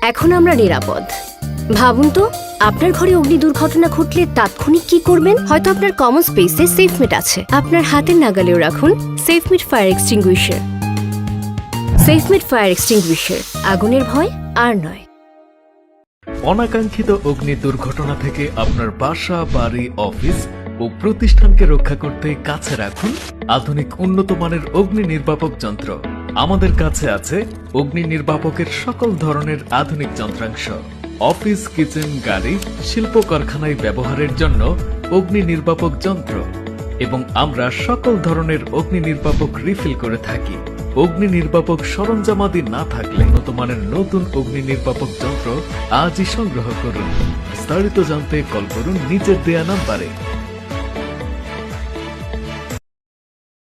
এখন আমরা নিরাপদ। ভাবুন তো, আপনার ঘরে অগ্নি দুর্ঘটনা ঘটলে তাৎক্ষণিক কি করবেন? হয়তো আপনার কমন স্পেসে সেফমেট আছে, আপনার হাতের নাগালেও রাখুন সেফমেট ফায়ার এক্সটিংগুইশার। সেফমেট ফায়ার এক্সটিংগুইশার, আগুনের ভয় আর নয়। অনাকাঙ্ক্ষিত অগ্নি দুর্ঘটনা থেকে আপনার বাসা, বাড়ি, অফিস ও প্রতিষ্ঠানকে রক্ষা করতে কাছে রাখুন আধুনিক উন্নত মানের অগ্নি নির্বাপক যন্ত্র। আমাদের কাছে আছে অগ্নি নির্বাপকের সকল ধরনের আধুনিক যন্ত্রাংশ। অফিস, কিচেন, গাড়ি, শিল্প কারখানায় ব্যবহারের জন্য অগ্নি নির্বাপক যন্ত্র এবং আমরা সকল ধরনের অগ্নি নির্বাপক রিফিল করে থাকি। অগ্নি নির্বাপক সরঞ্জামাদি না থাকলে উন্নত মানের নতুন অগ্নি নির্বাপক যন্ত্র আজই সংগ্রহ করুন। বিস্তারিত জানতে কল করুন নিচের দেয়া নাম্বারে।